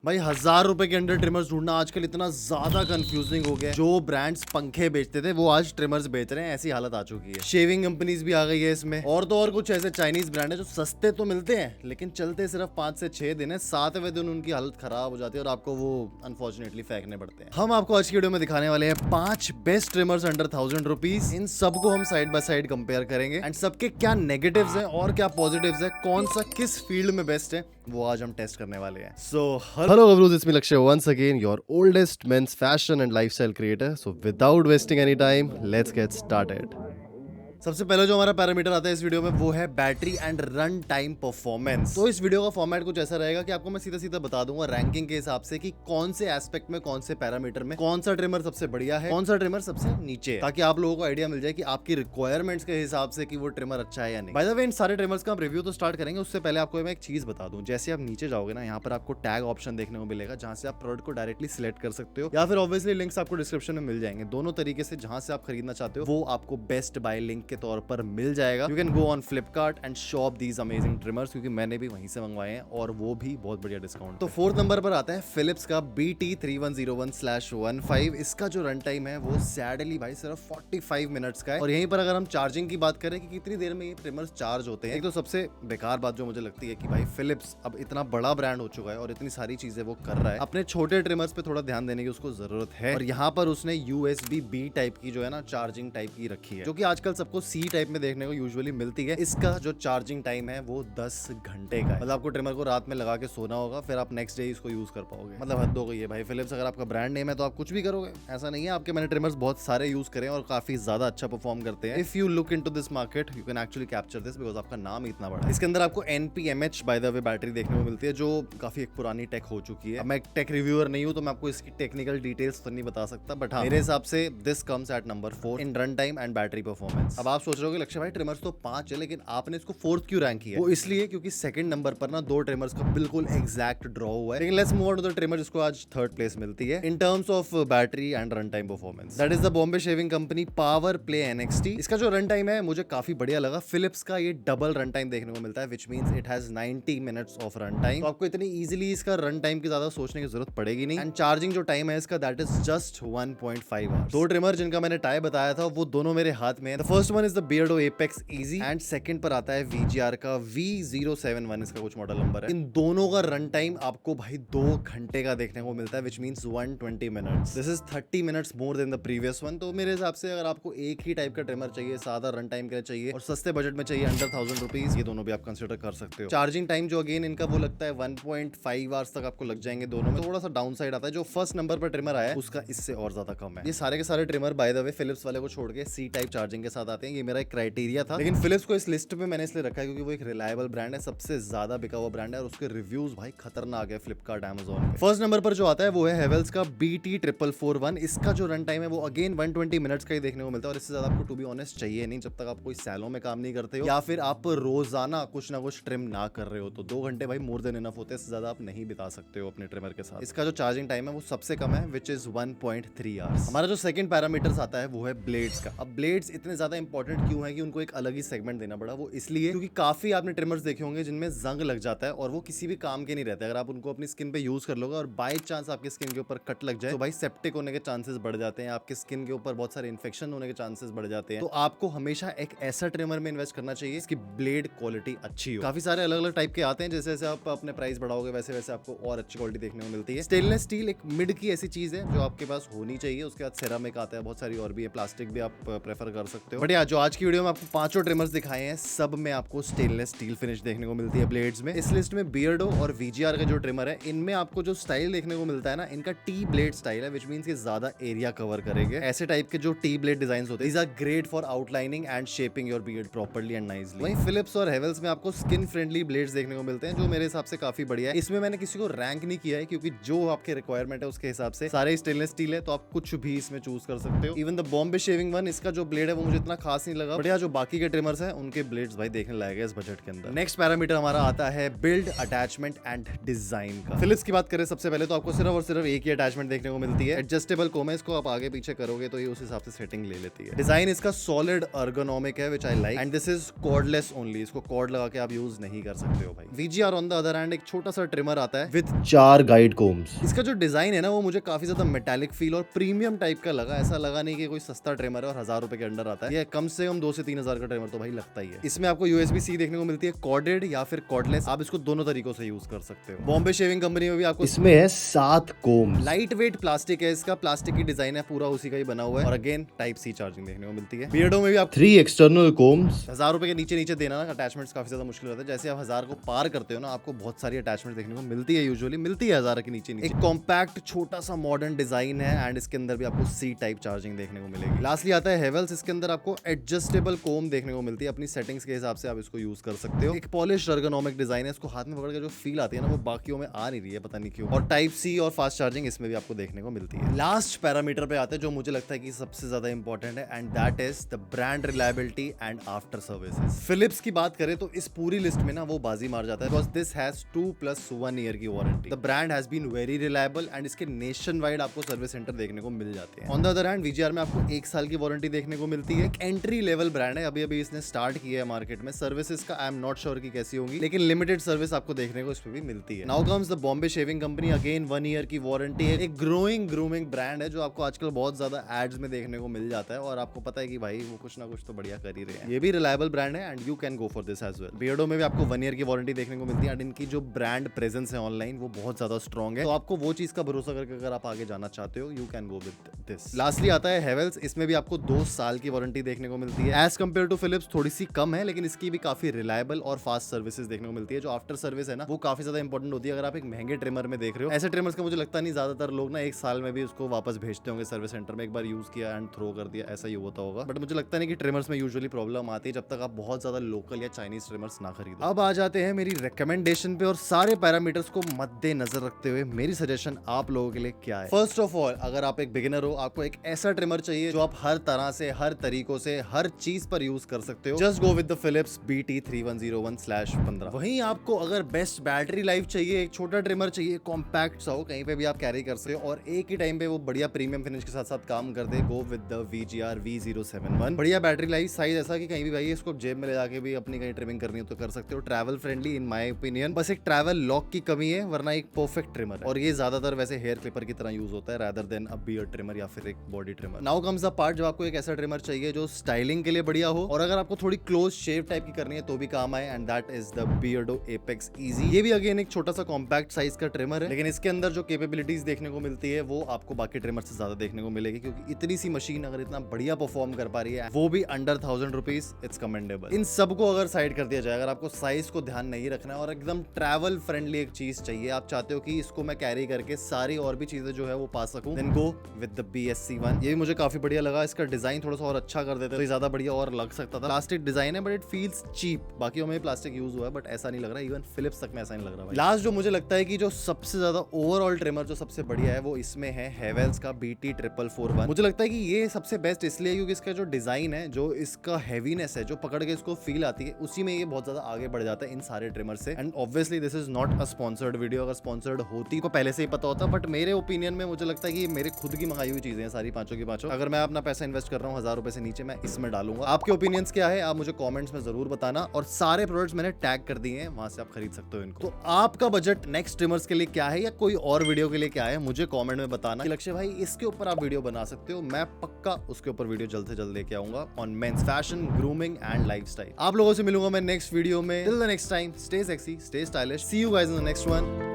भाई 1000 रुपए के अंडर ट्रिमर्स ढूंढना आजकल इतना ज्यादा कंफ्यूजिंग हो गया है। जो ब्रांड्स पंखे बेचते थे वो आज ट्रिमर्स बेच रहे हैं, ऐसी हालत आ चुकी है। शेविंग कंपनीज भी आ गई है इसमें, और तो और कुछ ऐसे चाइनीज ब्रांड है जो सस्ते तो मिलते हैं लेकिन चलते सिर्फ 5 से 6 दिन है, 7वें दिन उनकी हालत खराब हो जाती है और आपको वो अनफॉर्चुनेटली फेंकने पड़ते हैं। हम आपको आज की वीडियो में दिखाने वाले हैं 5 बेस्ट ट्रिमर्स अंडर 1000 रुपीज। इन सबको हम साइड बाय साइड कंपेयर करेंगे एंड सबके क्या नेगेटिव्स हैं और क्या पॉजिटिव्स है, कौन सा किस फील्ड में बेस्ट है, वो आज हम टेस्ट करने वाले हैं। सो हेलो गबरूज, इसमें लक्ष्य once again your oldest men's fashion and lifestyle creator. So without wasting any time, let's get started. सबसे पहले जो हमारा पैरामीटर आता है इस वीडियो में वो है battery and run time performance. तो इस वीडियो का फॉर्मेट कुछ ऐसा रहेगा कि आपको मैं सीधा सीधा बता दूंगा रैंकिंग के हिसाब से कि कौन से एस्पेक्ट में, कौन से पैरामीटर में कौन सा ट्रिमर सबसे बढ़िया है, कौन सा ट्रिमर सबसे नीचे है, ताकि आप लोगों को आइडिया मिल जाए कि आपकी रिक्वायरमेंट्स के हिसाब से कि वो ट्रिमर अच्छा है या नहीं। बाय द वे, इन सारे ट्रिमर्स का हम रिव्यू तो स्टार्ट करेंगे, उससे पहले आपको मैं एक चीज बता दूं। जैसे आप नीचे जाओगे ना, यहाँ पर आपको टैग ऑप्शन देखने को मिलेगा जहां से आप प्रोडक्ट को डायरेक्टली सिलेक्ट कर सकते हो, या फिर ऑब्वियसली लिंक्स आपको डिस्क्रिप्शन में मिल जाएंगे। दोनों तरीके से जहां से आप खरीदना चाहते हो वो आपको बेस्ट बाय लिंक के तौर पर मिल जाएगा। You can go on Flipkart and shop these amazing trimmers, क्योंकि मैंने भी वहीं से मंगवाए हैं और वो भी बहुत बढ़िया डिस्काउंट। तो 4th नंबर पर आता है फिलिप्स का BT3101/15। इसका जो रन टाइम है वो सैडली भाई सिर्फ 45 मिनट्स का है। और यहीं पर अगर हम चार्जिंग की बात करें कि कितनी देर में ये ट्रिमर्स चार्ज होते हैं, एक तो सबसे बेकार बात जो मुझे लगती है कि भाई फिलिप्स अब इतना बड़ा ब्रांड हो चुका है और इतनी सारी चीजें वो कर रहा है, अपने छोटे ट्रिमर्स पे थोड़ा ध्यान देने की उसको जरूरत है। और यहाँ पर उसने USB-B टाइप की जो है ना चार्जिंग टाइप की रखी है, जो कि आजकल सबको C टाइप में देखने को यूजुअली मिलती है। इसका जो चार्जिंग टाइम है वो 10 घंटे का है। मतलब आपको ट्रिमर को रात में लगा के सोना होगा, फिर आप नेक्स्ट डे इसको यूज कर पाओगे। मतलब हद हो गई है भाई। फिलिप्स अगर आपका ब्रांड नेम है तो आप कुछ भी करोगे, ऐसा नहीं है। आपके मैंने ट्रिमर्स बहुत सारे यूज करें और काफी ज्यादा अच्छा परफॉर्म करते हैं। If you look into this market you can actually capture this, because आपका नाम ही इतना बड़ा है। इसके अंदर आपको NPMH bye the way battery देखने को मिलती है, जो काफी एक पुरानी टेक हो चुकी है। अब मैं एक टेक रिव्यूअर नहीं हूं तो मैं आपको इसकी टेक्निकल डिटेल्स तो नहीं बता सकता, बट हाँ, मेरे हिसाब से this comes at number 4 in run time and battery performance. अब आप सोच रहे हो लक्ष्य भाई ट्रिमर्स तो 5 है, लेकिन आपने इसको 4th क्यों रैंक किया? वो इसलिए क्योंकि सेकंड नंबर पर ना 2 ट्रिमर्स का बिल्कुल एग्जैक्ट ड्रॉ हुआ है। लेकिन let's move on to the trimmer जिसको आज 3rd प्लेस मिलती है in terms of battery and run time performance. That is the Bombay shaving company power play NXT। इसका जो रन टाइम है मुझे काफी बढ़िया लगा। फिलिप्स का ये डबल रन टाइम देखने को मिलता है, which means it has 90 minutes of run time. तो आपको इतनी इजीली इसका रन टाइम की ज्यादा सोचने की जरूरत पड़ेगी नहीं। एंड चार्जिंग जो टाइम है इसका that is just 1.5 hours. 2 trimmer जिनका मैंने टाई बताया था वो दोनों मेरे हाथ में है। The first one is the Beardo apex easy and second पर आता है VGR का V071, इसका कुछ मॉडल नंबर है। इन दोनों का रन टाइम आपको भाई 2 घंटे का देखने को मिलता है, which means 120 minutes. This is 30 minutes more than the previous one. तो मेरे हिसाब से अगर आपको एक ही टाइप का ट्रिमर चाहिए, सादा रन टाइम के लिए चाहिए और सस्ते बजट में चाहिए अंडर 1000 रुपीज, ये दोनों भी आप कंसिडर कर सकते हो। चार्जिंग टाइम जो अगेन इनका वो लगता है 1.5 आवर्स तक आपको लग जाएंगे दोनों में। थोड़ा सा डाउन साइड आता है। जो फर्स्ट नंबर पर ट्रिमर आया है उसका इससे और ज्यादा कम है। ये सारे के सारे trimmer by the way Philips वाले को छोड़ के C टाइप चार्जिंग के साथ आते हैं। ये मेरा एक क्राइटेरिया था, लेकिन फिलिप्स को इस लिस्ट पे मैंने इसलिए रखा है क्योंकि वो एक रिलायबल ब्रांड है, सबसे ज्यादा बिका हुआ ब्रांड है और उसके रिव्यूज भाई खतरनाक है फ्लिपकार्ट, Amazon पे। फर्स्ट नंबर पर जो आता है वो है हेवेल्स का BT4441। इसका जो रन टाइम है वो अगेन 120 मिनट्स का ही देखने को मिलता है और इससे ज्यादा आपको टू बी ऑनेस्ट चाहिए नहीं, जब तक आप कोई सैलों में काम नहीं करते हो या फिर आप रोजाना कुछ ना कुछ ट्रिम ना कर रहे हो। तो 2 घंटे भाई मोर देन इनफ होते हैं, इससे ज्यादा आप नहीं बिता सकते हो अपने ट्रिमर के साथ। इसका जो चार्जिंग टाइम है वो सबसे कम है, विच इज 1.3 आवर्स। हमारा जो सेकंड पैरामीटर्स आता है वो है ब्लेड्स का। अब ब्लेड्स इतने ज्यादा इंपॉर्टेंट क्यों है कि उनको एक अलग ही सेगमेंट देना पड़ा? वो इसलिए क्योंकि काफी आपने ट्रिमर्स देखे होंगे जिनमें जंग लग जाता है और वो किसी भी काम के नहीं रहते। अगर आप उनको अपनी स्किन पे यूज कर लोगे और बाय चांस आपकी स्किन के ऊपर कट लग जाए तो भाई सेप्टिक होने के चांसेस बढ़ जाते हैं, आपके स्किन के ऊपर बहुत सारे इन्फेक्शन होने के चांसेस बढ़ जाते हैं। तो आपको हमेशा एक ऐसा ट्रिमर में इन्वेस्ट करना चाहिए इसकी ब्लेड क्वालिटी अच्छी हो। काफी सारे अलग अलग टाइप के आते हैं, जैसे जैसे आप अपने प्राइस बढ़ाओगे वैसे वैसे आपको और अच्छी क्वालिटी देखने को मिलती है। स्टेनलेस स्टील एक मिड की ऐसी चीज है जो आपके पास होनी चाहिए। उसके बाद सेरामिक आता है, बहुत सारी और भी है, प्लास्टिक भी आप प्रेफर कर सकते हो। बट यार जो आज की वीडियो में आपको 5 ट्रिमर्स दिखाए हैं सब में आपको स्टेनलेस स्टील फिनिश देखने को मिलती है ब्लेड्स में। इस लिस्ट में बियर्डो और VGR का जो ट्रिमर है इनमें आपको जो स्टाइल देखने को मिलता है ना, इनका टी ब्लेड स्टाइल है, विच मींस ये ज्यादा एरिया कवर करेंगे। ऐसे टाइप के जो टी ब्लेड डिजाइंस होते हैं, these are great for outlining and shaping your beard properly and nicely. वहीं फिलिप्स और हेवेल्स में आपको स्किन फ्रेंडली ब्लेड्स देखने को मिलते हैं, जो मेरे हिसाब से काफी बढ़िया है। इसमें मैंने किसी को रैंक नहीं किया है क्योंकि जो आपके रिक्वायरमेंट है उसके हिसाब से सारे स्टेनलेस स्टील है, तो आप कुछ भी इसमें चूज कर सकते हो। Even the Bombay shaving one, इसका जो ब्लेड है वो मुझे इतना खास खास नहीं लगा, बट यार जो बाकी के ट्रिमर्स हैं उनके ब्लेड्स भाई देखने लायक है इस बजट के अंदर। नेक्स्ट पैरामीटर हमारा आता है बिल्ड, अटैचमेंट एंड डिजाइन का। फिलिप्स की बात करें सबसे पहले तो आपको सिर्फ और सिर्फ एक ही अटैचमेंट देखने को मिलती है, एडजस्टेबल कोम है, इसको आप आगे पीछे करोगे तो ये उस हिसाब से सेटिंग ले लेती है। डिजाइन इसका सॉलिड अर्गोनॉमिक है, which I like, and this is cordless only, इसको कॉर्ड लगा के आप यूज नहीं कर सकते हो भाई। VGR on the other hand एक छोटा सा ट्रिमर आता है विद 4 गाइड कोम्स। इसका जो डिजाइन है ना वो मुझे काफी ज्यादा मेटालिक फील और प्रीमियम टाइप का लगा, ऐसा लगा नहीं कि कोई सस्ता ट्रिमर है और 1000 रुपए के अंडर आता है। ये कम से कम 2 से 3 हजार का ट्रिमर तो भाई लगता ही है। इसमें आपको USB-C देखने को मिलती है, कॉर्डेड या फिर कॉर्डलेस, आप इसको दोनों तरीकों से यूज कर सकते हो। बॉम्बे शेविंग कंपनी में भी आपको इसमें है 7 कोम। लाइट वेट प्लास्टिक है, इसका प्लास्टिक की डिजाइन है, पूरा उसी का ही बना हुआ है, और अगेन Type-C चार्जिंग देखने को मिलती है। बियर्डो में भी आप 3 एक्सटर्नल कोम्स। 1000 रुपए के नीचे देना ना अटैचमेंट्स काफी ज्यादा मुश्किल होता है, जैसे आप 1000 को पार करते हो ना आपको बहुत सारी अटैचमेंट देखने को मिलती है, यूजुअली मिलती है 1000 के नीचे। एक कॉम्पैक्ट छोटा सा मॉडर्न डिजाइन है, एंड इसके अंदर भी आपको C टाइप चार्जिंग देखने को मिलेगी। लास्टली आता है हेवेल्स, इसके अंदर आपको एडजस्टेबल कोम देखने को मिलती है, अपनी सेटिंग्स के हिसाब से आप इसको यूज कर सकते हो। एक पॉलिश अर्गोनॉमिक डिजाइन है, इसको हाथ में पकड़ के जो फील आती है ना वो बाकियों में आ नहीं रही है, पता नहीं क्यों। और Type-C और फास्ट चार्जिंग इसमें भी आपको देखने को मिलती है। लास्ट पैरामीटर पे आते हैं जो मुझे लगता है कि सबसे ज्यादा इंपॉर्टेंट है, and that is the brand reliability and after services. Philips की बात करें तो इस पूरी लिस्ट में ना वो बाजी मार जाता है, बिकॉज़ दिस हैज 2+1 ईयर की warranty. The brand has been very reliable, and इसके नेशन वाइड आपको सर्विस सेंटर देखने को मिल जाते हैं। On the other hand VGR में आपको 1 साल की वारंटी देखने को मिलती है। एक एंट्री लेवल ब्रांड है, अभी अभी इसने स्टार्ट किया है मार्केट में। सर्विसेज का आई एम नॉट श्योर की कैसी होंगी, लेकिन लिमिटेड सर्विस आपको देखने को इसमें भी मिलती है। Now comes the Bombay shaving company, again 1 year की वारंटी है। एक ग्रोइंग ग्रूमिंग ब्रांड है जो आपको आजकल बहुत ज्यादा एड्स में देखने को मिल जाता है, और आपको पता है कि भाई वो कुछ ना कुछ तो बढ़िया कर ही रहे हैं। ये भी रिलायबल ब्रांड है, and you can go for this as well. Beardo में भी आपको 1 ईयर की वारंटी देखने को मिलती है, एंड इनकी जो ब्रांड प्रेजेंस है ऑनलाइन वो बहुत ज्यादा स्ट्रॉन्ग है, तो आपको वो चीज का भरोसा करके अगर आप आगे जाना चाहते हो, you can go with this. Lastly आता है हेवेल्स, इसमें भी आपको 2 साल की वारंटी देखने को मिलती है। एज कम्पेयर टू फिलिप्स थोड़ी सी कम है, लेकिन इसकी भी काफी रिलायबल और फास्ट सर्विसेज देखने को मिलती है। जो आफ्टर सर्विस है ना वो काफी ज्यादा इंपॉर्टेंट होती है अगर आप एक महंगे ट्रिमर में देख रहे हो। ऐसे ट्रिमर्स का मुझे लगता नहीं ज्यादातर लोग ना 1 साल में भी उसको वापस भेजते होंगे सर्विस सेंटर में, एक बार यूज किया एंड थ्रो कर दिया, ऐसा ही होता होगा। बट मुझे लगता नहीं कि ट्रिमर्स में यूजुअली प्रॉब्लम आती है जब तक आप बहुत ज्यादा लोकल या चाइनीज ट्रिमर्स ना खरीदो। अब आ जाते हैं मेरी रिकमेंडेशन पे, और सारे पैरामीटर्स को मद्देनजर रखते हुए मेरी सजेशन आप लोगों के लिए क्या है। फर्स्ट ऑफ ऑल, अगर आप एक बिगिनर हो, आपको एक ऐसा ट्रिमर चाहिए जो आप हर तरह से, हर तरीकों से, हर चीज पर यूज कर सकते हो, just go with the Philips BT3101/15। वहीं आपको अगर बेस्ट बैटरी लाइफ चाहिए, एक छोटा ट्रिमर चाहिए, कॉम्पैक्ट सा हो, कहीं पे भी आप कैरी कर सकते हो, और एक ही टाइम पे वो बढ़िया प्रीमियम फिनिश के साथ साथ काम कर दे, go with the VGR V071। बढ़िया बैटरी लाइफ, साइज ऐसा कि कहीं भी भाई इसको जेब में ले जाके भी अपनी कहीं ट्रिमिंग करनी हो तो कर सकते हो। Travel friendly in my opinion, बस एक ट्रैवल लॉक की कमी है, वरना एक परफेक्ट ट्रिमर है। और ये ज्यादातर वैसे हेयर क्लिपर की तरह यूज होता है rather than a beard trimmer या फिर एक body trimmer. Now comes the part, जब आपको एक ऐसा ट्रिमर चाहिए जो स्टाइलिंग के लिए बढ़िया हो, और अगर आपको थोड़ी क्लोज शेव टाइप की करनी है तो भी काम आए, and that is the Beardo apex easy. ये भी अगेन एक छोटा सा कॉम्पैक्ट साइज का ट्रिमर है, लेकिन इसके अंदर जो कैपेबिलिटीज देखने को मिलती है वो आपको बाकी ट्रिमर से ज्यादा देखने को मिलेगी, क्योंकि इतनी सी मशीन अगर इतना बढ़िया परफॉर्म कर पा रही है, वो भी अंडर 1000 रुपीज, इट्स कमेंडेबल। इन सबको अगर साइड कर दिया जाए, अगर आपको साइज को ध्यान नहीं रखना है और एकदम ट्रैवल फ्रेंडली एक चीज चाहिए, आप चाहते हो कि इसको मैं कैरी करके सारी और भी चीजें जो है वो पा सकूं, then go with the BSC1। ये भी मुझे काफी बढ़िया लगा, इसका डिजाइन थोड़ा सा और अच्छा कर देते तो ज्यादा बढ़िया और लग सकता था। प्लास्टिक डिजाइन है बट इट फील्स चीप, बाकियों में प्लास्टिक यूज हुआ है बट ऐसा नहीं लग रहा, इवन फिलिप्स तक में ऐसा नहीं लग रहा। लास्ट जो मुझे लगता है कि जो सबसे ज्यादा ओवरऑल ट्रिमर जो सबसे बढ़िया है वो इसमें है हेवेल्स का BT4441। मुझे लगता है कि ये सबसे बेस्ट इसलिए क्योंकि इसका जो डिजाइन है, जो इसका हैवीनेस है, जो पकड़ के इसको फील आती है, उसी में ये बहुत ज्यादा आगे बढ़ जाता है इन सारे ट्रिमर से। And obviously this is not a sponsored video, अगर स्पॉन्सर्ड होती तो पहले से ही पता होता, बट मेरे ओपिनियन में मुझे लगता है कि मेरे खुद की मंगाई हुई चीजें हैं सारी पांचों की पांचों। अगर मैं अपना पैसा इन्वेस्ट कर रहा हूँ 1000 रुपए से नीचे, मैं इसमें डालूंगा। आपके ओपिनियंस क्या है आप मुझे कमेंट्स में जरूर बताना, और सारे प्रोडक्ट्स मैंने टैग कर दिए हैं, वहां से आप खरीद सकते हो इनको। तो आपका बजट नेक्स्ट ट्रिमर्स के लिए क्या है, या कोई और वीडियो के लिए क्या है, मुझे कमेंट में बताना कि लक्ष्य भाई इसके ऊपर आप वीडियो बना सकते हो, मैं पक्का उसके ऊपर वीडियो जल्द से जल्द लेके आऊंगा on men's fashion, grooming and lifestyle. आप लोगों से मिलूंगा मैं नेक्स्ट वीडियो में। Till the next time, stay sexy, stay stylish, see you guys in the next one.